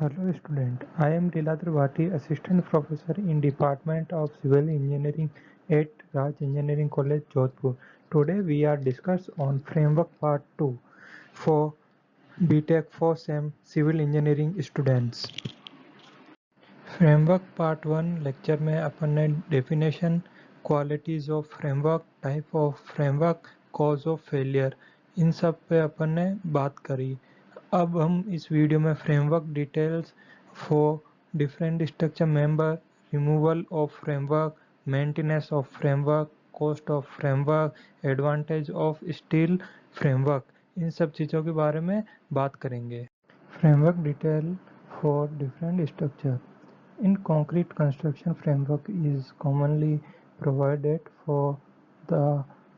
Hello student, I am Lila Tripathi, Assistant Professor in Department of Civil Engineering at Raj Engineering College, Jodhpur. Today we are discuss on Framework Part 2 for BTech 4 SEM Civil Engineering students. Framework part 1 lecture में अपन ने definition, qualities of framework, type of framework, cause of failure, इन सब पे अपन ने बात करी। अब हम इस वीडियो में framework details for different structure member, removal of framework, maintenance of framework, cost of framework, advantage of steel framework, इन सब चीज़ों के बारे में बात करेंगे। Framework detail for different structure. In concrete construction, framework is commonly provided for the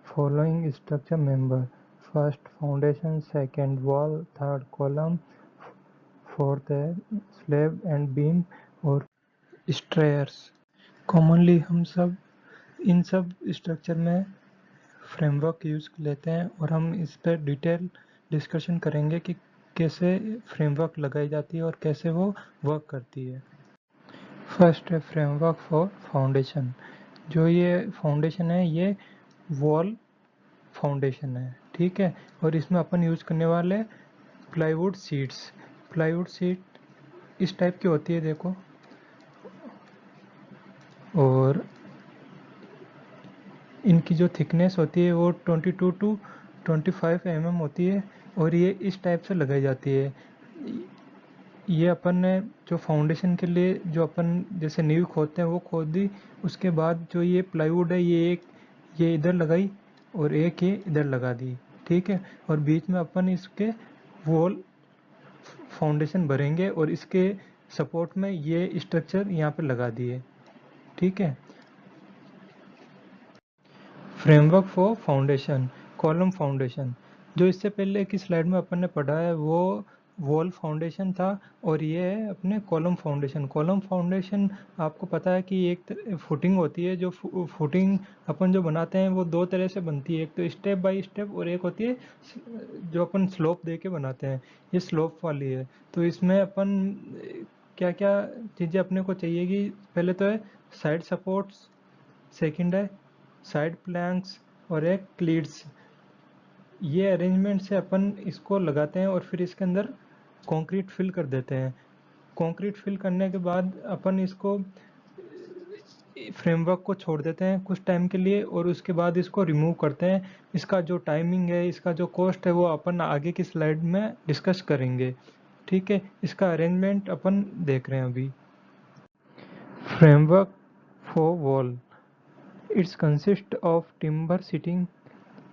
following structure member: first foundation, second wall, third column, fourth slab and beam और stairs. Commonly हम सब इन सब स्ट्रक्चर में फ्रेमवर्क यूज लेते हैं और हम इस पर डिटेल डिस्कशन करेंगे कि कैसे फ्रेमवर्क लगाई जाती है और कैसे वो वर्क करती है। फर्स्ट है फ्रेमवर्क फॉर फाउंडेशन। जो ये फाउंडेशन है ये वॉल फाउंडेशन है, ठीक है। और इसमें अपन यूज करने वाले प्लाईवुड शीट्स। प्लाईवुड शीट इस टाइप की होती है, देखो, और इनकी जो थिकनेस होती है वो 22 टू 25 mm होती है और ये इस टाइप से लगाई जाती है। ये अपन ने जो फाउंडेशन के लिए जो अपन जैसे नींव खोदते हैं वो खोद दी, उसके बाद जो ये प्लाईवुड है ये इधर लगाई और एक ये इधर लगा दी, ठीक है। और बीच में अपन इसके वॉल फाउंडेशन भरेंगे और इसके सपोर्ट में ये स्ट्रक्चर यहाँ पे लगा दिए, ठीक है। Framework for foundation, column foundation, जो इससे पहले की स्लाइड में अपन ने पढ़ा है वो वॉल फाउंडेशन था और ये है अपने कॉलम फाउंडेशन। कॉलम फाउंडेशन आपको पता है कि एक फुटिंग होती है, जो फुटिंग अपन जो बनाते हैं वो दो तरह से बनती है, एक तो स्टेप बाय स्टेप और एक होती है जो अपन स्लोप दे के बनाते हैं, ये स्लोप वाली है। तो इसमें अपन क्या क्या चीज़ें अपने को चाहिएगी, पहले तो है साइड सपोर्ट्स, सेकंड है साइड प्लैंक्स और एक क्लीड्स। ये अरेंजमेंट से अपन इसको लगाते हैं और फिर इसके अंदर कंक्रीट फिल कर देते हैं। कंक्रीट फिल करने के बाद अपन इसको फ्रेमवर्क को छोड़ देते हैं कुछ टाइम के लिए और उसके बाद इसको रिमूव करते हैं। इसका जो टाइमिंग है, इसका जो कॉस्ट है वो अपन आगे की स्लाइड में डिस्कस करेंगे, ठीक है। इसका अरेंजमेंट अपन देख रहे हैं अभी। Framework for wall, it's consist of timber sheeting,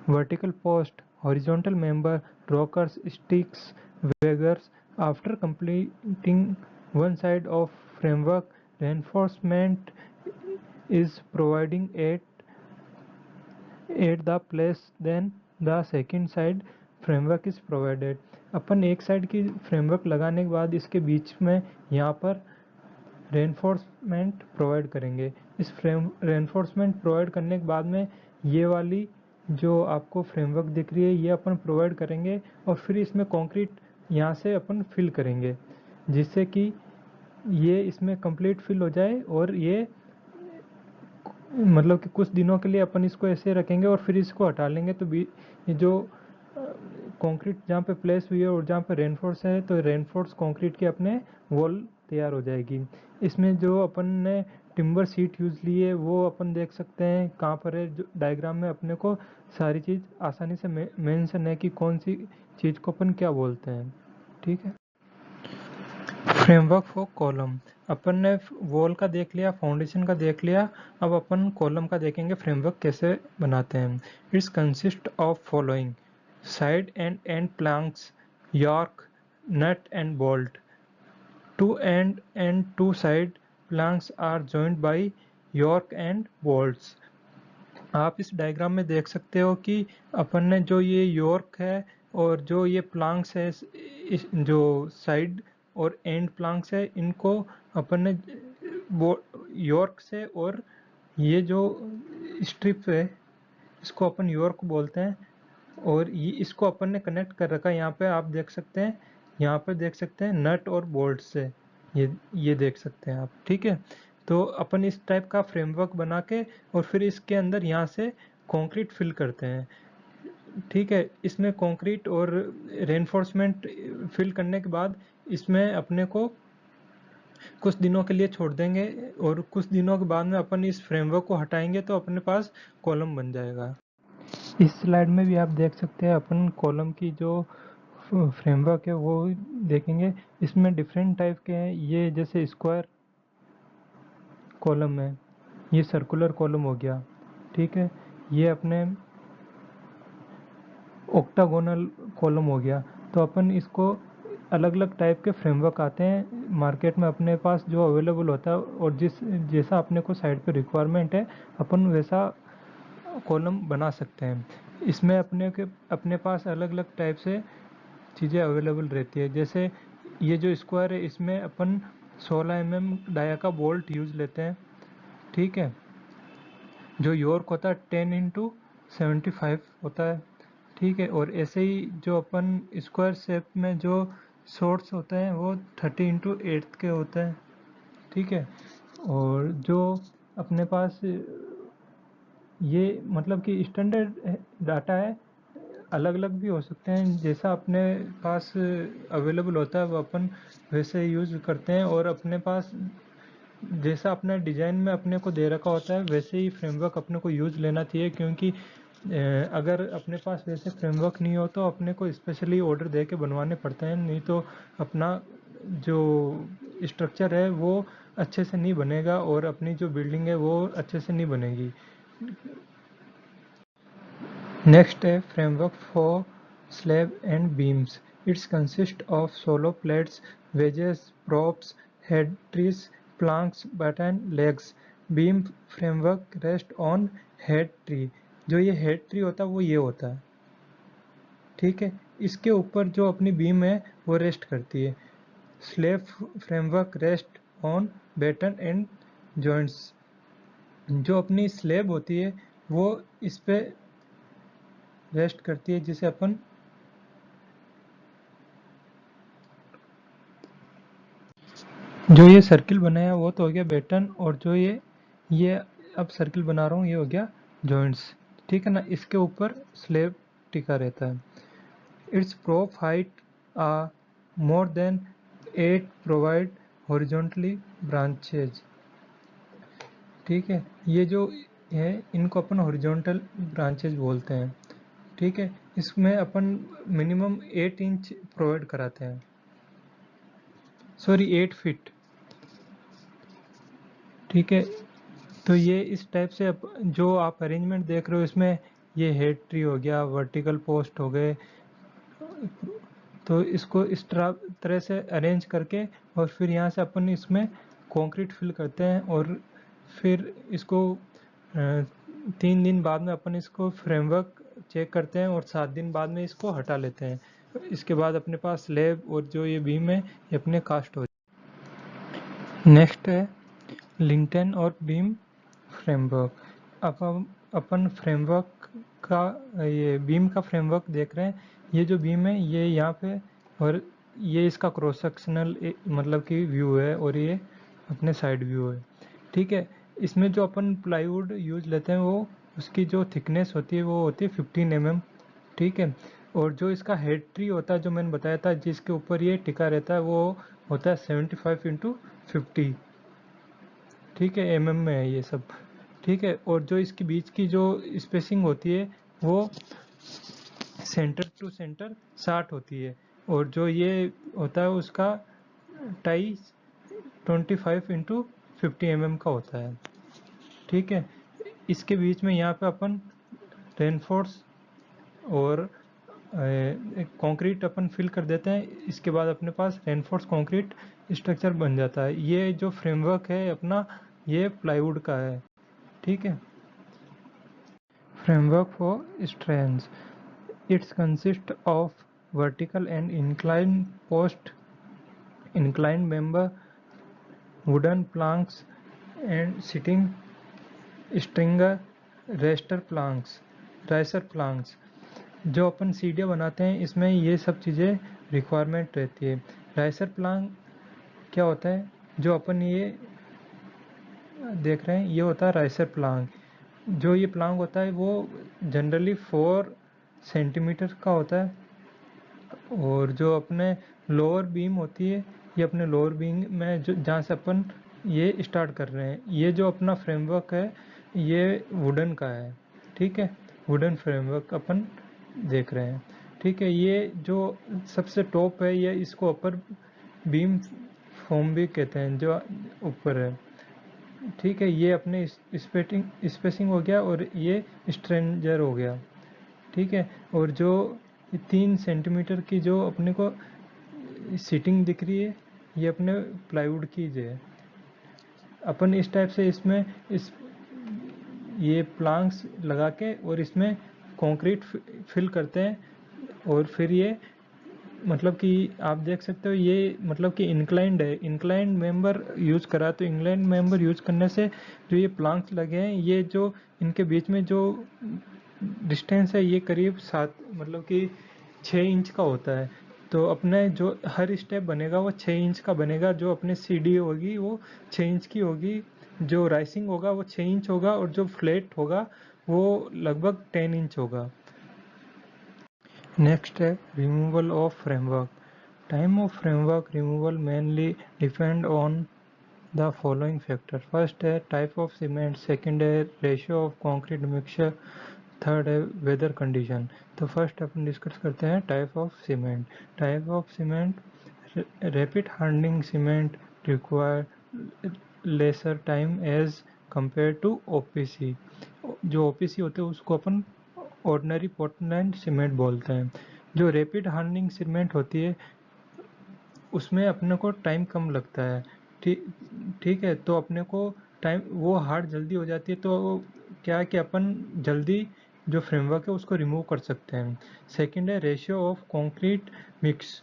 vertical post, horizontal member, rockers, sticks, waggers. After completing one side of framework, reinforcement is providing at the place, then the second side framework is provided. अपन एक side की framework लगाने के बाद इसके बीच में यहाँ पर reinforcement provide करेंगे। इस रेनफोर्समेंट प्रोवाइड करने के बाद में ये वाली जो आपको फ्रेमवर्क दिख रही है ये अपन प्रोवाइड करेंगे और फिर इसमें कंक्रीट यहाँ से अपन फिल करेंगे, जिससे कि ये इसमें कंप्लीट फिल हो जाए और ये मतलब कि कुछ दिनों के लिए अपन इसको ऐसे रखेंगे और फिर इसको हटा लेंगे। तो ये जो कंक्रीट जहाँ पे प्लेस हुई है और जहाँ पे रेनफोर्स है तो रेनफोर्स कंक्रीट की अपने वॉल तैयार हो जाएगी। इसमें जो अपन ने टिम्बर सीट यूज़ ली है वो अपन देख सकते हैं कहाँ पर है। जो डायग्राम में अपने को सारी चीज़ आसानी से मेंशन है कि कौन सी चीज़ को अपन क्या बोलते हैं, ठीक है। फ्रेमवर्क फॉर कॉलम, अपन ने वॉल का देख लिया, फाउंडेशन का देख लिया, अब अपन कॉलम का देखेंगे फ्रेमवर्क कैसे बनाते हैं। It's consist of following: side and end planks, yoke, nut and bolt. Two end and two side planks are joint by yoke and bolts. आप इस डायग्राम में देख सकते हो कि अपन ने जो ये यॉर्क है और जो ये प्लैंक्स है, इस जो साइड और एंड प्लैंक्स है, इनको अपन ने यॉर्क से, और ये जो स्ट्रिप है इसको अपन यॉर्क बोलते हैं और ये इसको अपन ने कनेक्ट कर रखा है। यहाँ पे आप देख सकते हैं यहाँ पर देख सकते हैं नट और बोल्ट से, ये देख सकते हैं आप, ठीक है। तो अपन इस टाइप का फ्रेमवर्क बना के और फिर इसके अंदर यहाँ से कंक्रीट फिल करते हैं, ठीक है। इसमें कंक्रीट और रेनफोर्समेंट फिल करने के बाद इसमें अपने को कुछ दिनों के लिए छोड़ देंगे और कुछ दिनों के बाद में अपन इस फ्रेमवर्क को हटाएंगे तो अपने पास कॉलम बन जाएगा। इस स्लाइड में भी आप देख सकते हैं अपन कॉलम की जो फ्रेमवर्क है वो देखेंगे। इसमें डिफरेंट टाइप के हैं, ये जैसे स्क्वायर कॉलम है, ये सर्कुलर कॉलम हो गया, ठीक है। ये अपने ऑक्टागोनल कॉलम हो गया। तो अपन इसको अलग अलग टाइप के फ्रेमवर्क आते हैं मार्केट में अपने पास जो अवेलेबल होता है, और जैसा अपने को साइड पे रिक्वायरमेंट है अपन वैसा कॉलम बना सकते हैं। इसमें अपने पास अलग अलग टाइप से चीज़ें अवेलेबल रहती है। जैसे ये जो स्क्वायर है इसमें अपन 16 mm डाया का बोल्ट यूज़ लेते हैं, ठीक है। जो यॉर्क होता है 10x75 होता है, ठीक है। और ऐसे ही जो अपन स्क्वायर शेप में जो शॉर्ट्स होते हैं वो 30x8 के होते हैं, ठीक है। और जो अपने पास ये मतलब कि स्टैंडर्ड डाटा है, अलग अलग भी हो सकते हैं, जैसा अपने पास अवेलेबल होता है वो अपन वैसे यूज़ करते हैं। और अपने पास जैसा अपने डिज़ाइन में अपने को दे रखा होता है वैसे ही फ्रेमवर्क अपने को यूज़ लेना चाहिए, क्योंकि अगर अपने पास वैसे फ्रेमवर्क नहीं हो तो अपने को स्पेशली ऑर्डर दे के बनवाने पड़ते हैं, नहीं तो अपना जो स्ट्रक्चर है वो अच्छे से नहीं बनेगा और अपनी जो बिल्डिंग है वो अच्छे से नहीं बनेगी। नेक्स्ट है framework for slab and beams. It consists of solo plates, wedges, props, head trees, planks, button, legs. Beam framework rest on head tree. जो ये head tree होता है वो ये होता है, ठीक है। इसके ऊपर जो अपनी बीम है वो रेस्ट करती है। Slab framework rest on batten and joints. जो अपनी स्लैब होती है वो इस पे रेस्ट करती है, जिसे अपन जो ये सर्किल बनाया वो तो हो गया बैटन, और जो ये अब सर्किल बना रहा हूँ ये हो गया जॉइंट्स, ठीक है ना। इसके ऊपर स्लैब टिका रहता है। It's prop height a more than 8 provide horizontally branches, ठीक है। ये जो है इनको अपन हॉरिजॉन्टल ब्रांचेज बोलते हैं, ठीक है। इसमें अपन मिनिमम 8 इंच प्रोवाइड कराते हैं, सॉरी 8 फीट, ठीक है। तो ये इस टाइप से जो आप अरेंजमेंट देख रहे हो इसमें ये हेड ट्री हो गया, वर्टिकल पोस्ट हो गए, तो इसको इस तरह से अरेंज करके और फिर यहाँ से अपन इसमें कंक्रीट फिल करते हैं। और फिर इसको 3 दिन बाद में अपन इसको फ्रेमवर्क चेक करते हैं और 7 दिन बाद में इसको हटा लेते हैं। इसके बाद अपने पास स्लैब और जो ये बीम है ये अपने कास्ट हो। नेक्स्ट है लिंटेन और बीम फ्रेमवर्क। अब हम अपन फ्रेमवर्क का ये बीम का फ्रेमवर्क देख रहे हैं। ये जो बीम है ये यहाँ पे, और ये इसका क्रॉस सेक्शनल मतलब कि व्यू है, और ये अपने साइड व्यू है, ठीक है। इसमें जो अपन प्लाईवुड यूज लेते हैं वो उसकी जो थिकनेस होती है वो होती है 15 mm, ठीक है। और जो इसका हेड ट्री होता है जो मैंने बताया था जिसके ऊपर ये टिका रहता है वो होता है 75x50, ठीक है। में है ये सब, ठीक है। और जो इसके बीच की जो स्पेसिंग होती है वो सेंटर टू सेंटर 60 होती है। और जो ये होता है उसका टाई 25x50 का होता है, ठीक है। इसके बीच में यहाँ पे अपन रेनफोर्स और कंक्रीट अपन फिल कर देते हैं। इसके बाद अपने पास रेनफोर्स कंक्रीट स्ट्रक्चर बन जाता है। ये जो फ्रेमवर्क है अपना ये प्लाईवुड का है, ठीक है। Framework for strands. It consists of vertical and inclined post, inclined member, wooden planks, and sitting stringer, racer planks. जो अपन सीढ़ियाँ बनाते हैं इसमें ये सब चीज़ें रिक्वायरमेंट रहती है। राइसर प्लांग क्या होता है, जो अपन ये देख रहे हैं ये होता है राइसर प्लांग। जो ये प्लांग होता है वो जनरली 4 सेंटीमीटर का होता है, और जो अपने लोअर बीम होती है, ये अपने लोअर बीम में जो जहाँ से अपन ये स्टार्ट कर रहे हैं, ये जो अपना फ्रेमवर्क है ये वुडन का है, ठीक है, वुडन फ्रेमवर्क अपन देख रहे हैं, ठीक है। ये जो सबसे टॉप है ये इसको अपर बीम फोम भी कहते हैं, जो ऊपर है, ठीक है। ये अपने स्पेसिंग हो गया, और ये स्ट्रेंजर हो गया, ठीक है। और जो 3 सेंटीमीटर की जो अपने को सीटिंग दिख रही है, ये अपने प्लाईवुड की है। अपन इस टाइप से इसमें इस ये प्लांक्स लगा के और इसमें कंक्रीट फिल करते हैं, और फिर ये मतलब कि आप देख सकते हो ये मतलब कि इंक्लाइंड है, इंक्लाइंड मेंबर यूज़ करा, तो इंक्लाइंड मेंबर यूज़ करने से जो ये प्लांक्स लगे हैं, ये जो इनके बीच में जो डिस्टेंस है ये करीब 7 मतलब कि 6 इंच का होता है। तो अपने जो हर स्टेप बनेगा वो 6 इंच का बनेगा, जो अपने सीढ़ी होगी वो 6 इंच की होगी, जो राइसिंग होगा वो 6 इंच होगा, और जो फ्लैट होगा वो लगभग 10 इंच होगा। नेक्स्ट है removal of framework. Time of framework removal mainly depend on the following factor. First है टाइप ऑफ सीमेंट, सेकंड है ratio of concrete mixture, third है वेदर कंडीशन। तो फर्स्ट अपन डिस्कस करते हैं type of cement. Type of cement, rapid hardening cement require lesser time age compare to OPC. जो OPC होते हैं उसको अपन ऑर्डिनरी पोर्टलैंड सीमेंट बोलते हैं। जो रैपिड हार्डनिंग सीमेंट होती है उसमें अपने को टाइम कम लगता है, ठीक ठीक है। तो अपने को टाइम वो हार्ड जल्दी हो जाती है, तो क्या है कि अपन जल्दी जो फ्रेमवर्क है उसको रिमूव कर सकते हैं। सेकंड है ratio of concrete mix,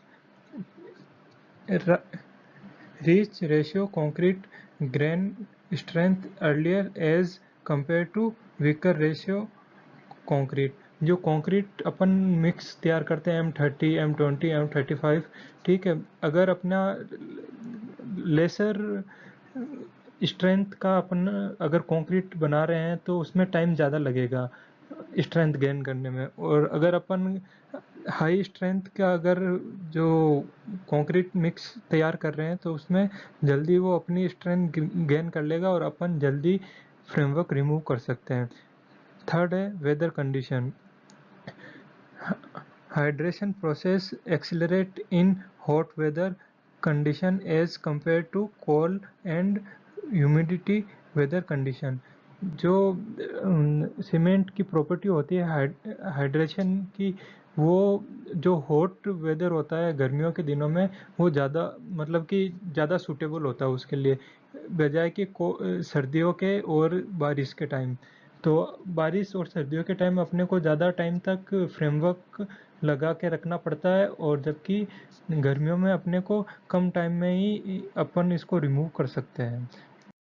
rich ratio concrete gain strength earlier age compare to weaker ratio concrete. जो कंक्रीट अपन मिक्स तैयार करते हैं M30, M20, M35, ठीक है। अगर अपना लेसर स्ट्रेंथ का अपन अगर कंक्रीट बना रहे हैं तो उसमें टाइम ज़्यादा लगेगा स्ट्रेंथ गेन करने में, और अगर अपन हाई स्ट्रेंथ का अगर जो कंक्रीट मिक्स तैयार कर रहे हैं तो उसमें जल्दी वो अपनी स्ट्रेंथ गेन कर लेगा और अपन जल्दी फ्रेमवर्क रिमूव कर सकते हैं। थर्ड है weather condition. Hydration process accelerate in hot weather condition as compared to cold and humidity weather condition। जो सीमेंट की प्रॉपर्टी होती है हाइड्रेशन की, वो जो हॉट वेदर होता है गर्मियों के दिनों में वो ज़्यादा मतलब कि ज़्यादा सूटेबल होता है उसके लिए, बजाय कि सर्दियों के और बारिश के टाइम। तो बारिश और सर्दियों के टाइम अपने को ज़्यादा टाइम तक फ्रेमवर्क लगा के रखना पड़ता है, और जबकि गर्मियों में अपने को कम टाइम में ही अपन इसको रिमूव कर सकते हैं।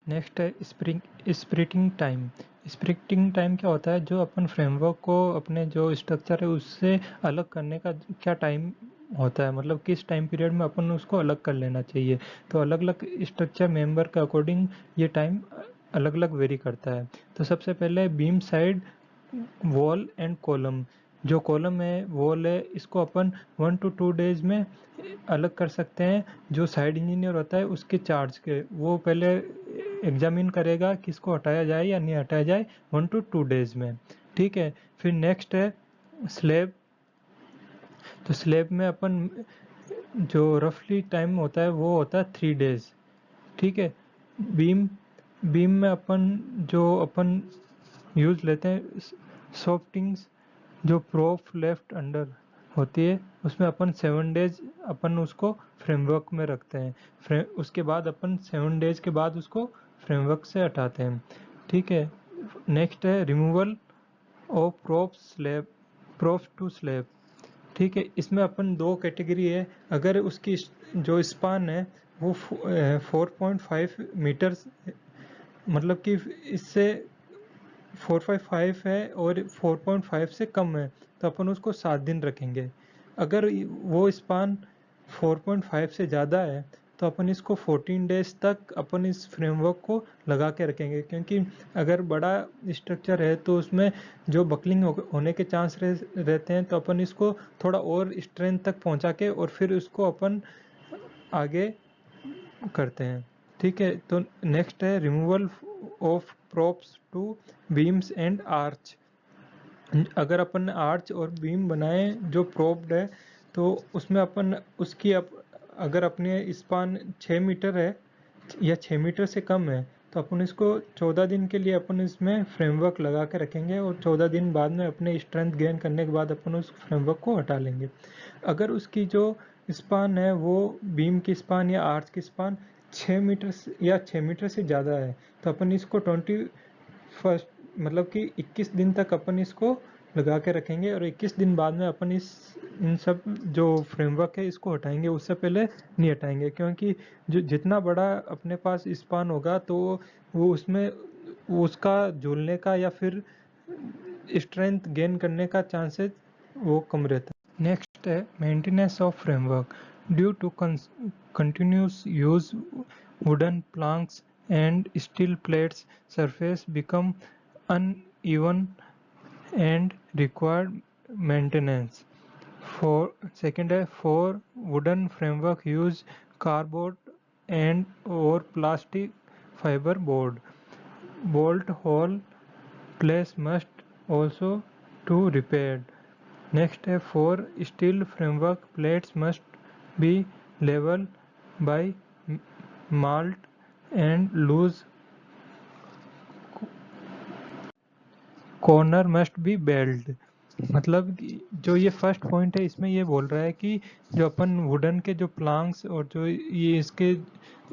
नेक्स्ट है स्प्रिटिंग टाइम। स्प्रिटिंग टाइम क्या होता है, जो अपन फ्रेमवर्क को अपने जो स्ट्रक्चर है उससे अलग करने का क्या टाइम होता है, मतलब किस टाइम पीरियड में अपन उसको अलग कर लेना चाहिए। तो अलग अलग स्ट्रक्चर मेंबर के अकॉर्डिंग ये टाइम अलग अलग वेरी करता है। तो सबसे पहले beam side wall and column. जो कॉलम है वॉल है इसको अपन 1 to 2 डेज में अलग कर सकते हैं। जो साइड इंजीनियर होता है उसके चार्ज के वो पहले एग्जामिन करेगा कि इसको हटाया जाए या नहीं हटाया जाए 1 to 2 डेज में, ठीक है। फिर नेक्स्ट है स्लैब। तो स्लैब में अपन जो रफली टाइम होता है वो होता है 3 डेज, ठीक है। बीम बीम में अपन जो अपन यूज लेते हैं सॉफ्टिंग्स, जो प्रोफ लेफ्ट अंडर होती है उसमें अपन 7 डेज अपन उसको फ्रेमवर्क में रखते हैं। उसके बाद अपन 7 डेज के बाद उसको फ्रेमवर्क से हटाते हैं, ठीक है। नेक्स्ट है removal of props to slab, ठीक है। इसमें अपन दो कैटेगरी है। अगर उसकी जो स्पान है वो 4.5 मीटर्स मतलब कि इससे 4.5 है और 4.5 से कम है तो अपन उसको 7 दिन रखेंगे। अगर वो स्पान 4.5 से ज़्यादा है तो अपन इसको 14 डेज तक अपन इस फ्रेमवर्क को लगा के रखेंगे, क्योंकि अगर बड़ा स्ट्रक्चर है तो उसमें जो बकलिंग होने के चांस रहते हैं, तो अपन इसको थोड़ा और स्ट्रेंथ तक पहुंचा के और फिर उसको अपन आगे करते हैं। ठीक है, तो नेक्स्ट है removal of props to beams and arch. अगर अपन ने आर्च और बीम बनाए जो प्रोप्ड है, तो उसमें अपन उसकी अगर अपने स्पान 6 मीटर है या 6 मीटर से कम है, तो अपन इसको 14 दिन के लिए अपन इसमें फ्रेमवर्क लगा के रखेंगे और 14 दिन बाद में अपने स्ट्रेंथ गेन करने के बाद अपन उस फ्रेमवर्क को हटा लेंगे। अगर उसकी जो स्पान है वो बीम की स्पान या आर्च की स्पान 6 मीटर या 6 मीटर से ज़्यादा है, तो अपन इसको 21 मतलब कि 21 दिन तक अपन इसको लगा के रखेंगे और 21 दिन बाद में अपन इन सब जो फ्रेमवर्क है इसको हटाएंगे। उससे पहले नहीं हटाएंगे, क्योंकि जो जितना बड़ा अपने पास स्पान होगा तो वो उसमें उसका झूलने का या फिर स्ट्रेंथ गेन करने का चांसेस वो कम रहता है। नेक्स्ट है maintenance of framework. Due to continuous use wooden planks and steel plates surface become uneven and require maintenance. For second है for wooden framework use cardboard and or plastic fiber board. Bolt hole place must also to repaired. Next है for steel framework plates must be level by malt and loose corner must be belt. मतलब जो ये first point है इसमें ये बोल रहा है कि जो अपन वुडन के जो प्लांक्स और जो ये इसके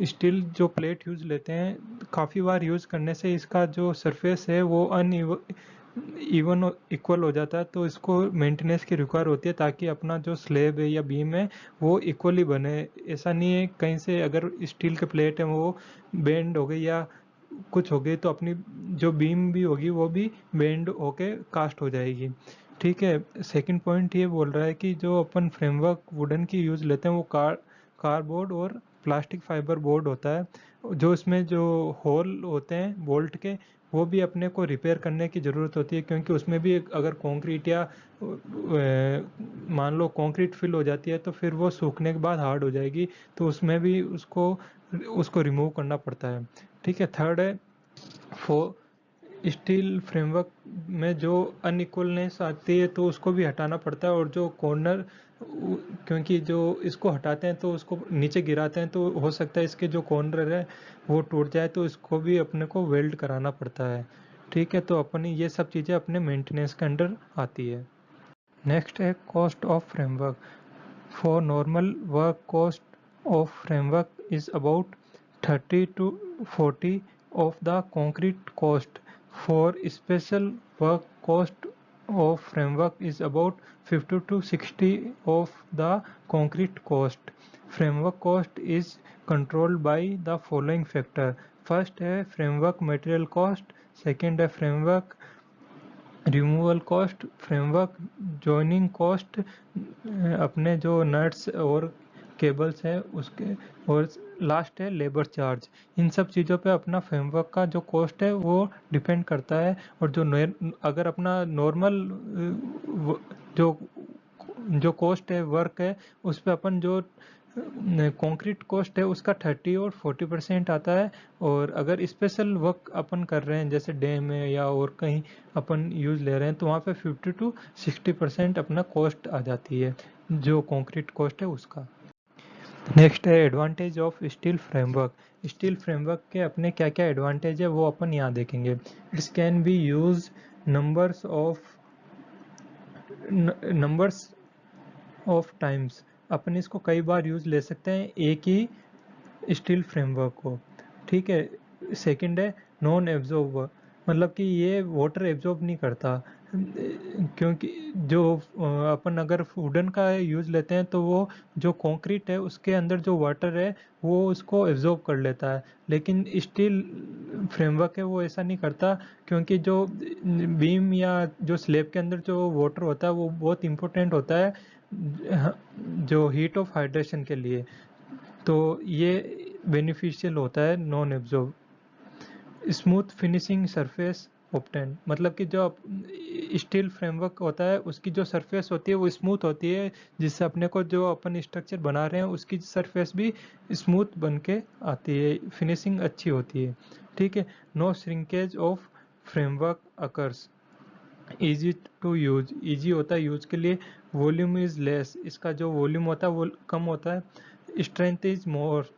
स्टील जो प्लेट यूज लेते हैं, काफ़ी बार यूज करने से इसका जो सरफेस है वो इवन इक्वल हो जाता है, तो इसको मेंटेनेंस की रिक्वायर होती है ताकि अपना जो स्लेब है या बीम है वो इक्वली बने। ऐसा नहीं है कहीं से अगर स्टील के प्लेट है वो बेंड हो गई या कुछ हो गई तो अपनी जो बीम भी होगी वो भी बेंड होके कास्ट हो जाएगी। ठीक है, सेकंड पॉइंट ये बोल रहा है कि जो अपन फ्रेमवर्क वुडन की यूज़ लेते हैं वो कार्डबोर्ड और प्लास्टिक फाइबर बोर्ड होता है। जो इसमें जो होल होते हैं बोल्ट के वो भी अपने को रिपेयर करने की ज़रूरत होती है, क्योंकि उसमें भी अगर कंक्रीट या मान लो कंक्रीट फिल हो जाती है तो फिर वो सूखने के बाद हार्ड हो जाएगी, तो उसमें भी उसको उसको रिमूव करना पड़ता है। ठीक है, थर्ड है फो स्टील फ्रेमवर्क में जो अनइक्वलनेस आती है तो उसको भी हटाना पड़ता है, और जो कॉर्नर क्योंकि जो इसको हटाते हैं तो उसको नीचे गिराते हैं तो हो सकता है इसके जो कॉर्नर है वो टूट जाए, तो इसको भी अपने को वेल्ड कराना पड़ता है। ठीक है, तो अपनी ये सब चीज़ें अपने मेंटेनेंस के अंडर आती है। नेक्स्ट है cost of framework. For normal work cost of framework is about 30 to 40 of the concrete cost. For special work cost of framework is about 50 to 60 of the concrete cost. Framework cost is controlled by the following factor. First है framework material cost, second है framework removal cost, framework joining cost, अपने जो nuts और cables है उसके, और last है labour charge. इन सब चीज़ों पे अपना फ्रेमवर्क का जो कॉस्ट है वो डिपेंड करता है। और जो अगर अपना नॉर्मल जो जो कॉस्ट है वर्क है उस पे अपन जो कंक्रीट कॉस्ट है उसका 30 और 40% आता है। और अगर स्पेशल वर्क अपन कर रहे हैं जैसे डैम है या और कहीं अपन यूज़ ले रहे हैं तो वहाँ पे 50 to 60% अपना कॉस्ट आ जाती है जो कंक्रीट कॉस्ट है उसका। नेक्स्ट है advantage of steel framework. Steel framework के अपने क्या क्या एडवांटेज है वो अपन यहाँ देखेंगे। It's can be use numbers of times. अपन इसको कई बार यूज ले सकते हैं एक ही स्टील फ्रेमवर्क को। ठीक है, सेकंड है नॉन एब्जॉर्बर, मतलब कि ये वाटर एब्जॉर्ब नहीं करता, क्योंकि जो अपन अगर वुडन का यूज़ लेते हैं तो वो जो कंक्रीट है उसके अंदर जो वाटर है वो उसको एब्जॉर्ब कर लेता है, लेकिन स्टील फ्रेमवर्क है वो ऐसा नहीं करता, क्योंकि जो बीम या जो स्लेब के अंदर जो वाटर होता है वो बहुत इंपॉर्टेंट होता है जो हीट ऑफ हाइड्रेशन के लिए, तो ये बेनिफिशियल होता है non absorb. Smooth finishing surface obtain, मतलब कि जो स्टील फ्रेमवर्क होता है उसकी जो सरफेस होती है वो स्मूथ होती है, जिससे अपने को जो अपन स्ट्रक्चर बना रहे हैं उसकी सरफेस भी स्मूथ बन के आती है, फिनिशिंग अच्छी होती है। ठीक है। No shrinkage of framework occurs, easy to use, easy होता है यूज के लिए। वॉल्यूम इज लेस, इसका जो वॉल्यूम होता है वो कम होता है। स्ट्रेंथ इज मोर,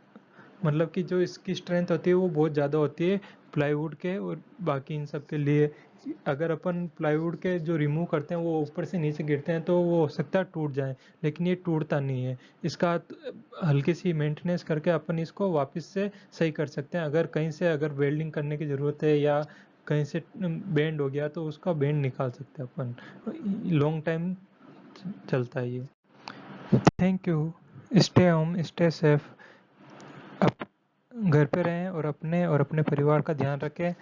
मतलब कि जो इसकी स्ट्रेंथ होती है वो बहुत ज़्यादा होती है प्लाईवुड के और बाकी इन सब के लिए। अगर अपन प्लाईवुड के जो रिमूव करते हैं वो ऊपर से नीचे गिरते हैं तो वो हो सकता है टूट जाए, लेकिन ये टूटता नहीं है। इसका हल्की सी मेंटेनेंस करके अपन इसको वापस से सही कर सकते हैं। अगर कहीं से अगर वेल्डिंग करने की ज़रूरत है या कहीं से बेंड हो गया तो उसका बेंड निकाल सकते हैं अपन, लॉन्ग टाइम चलता है ये। Thank you. Stay home, stay safe. आप घर पे रहें और अपने परिवार का ध्यान रखें।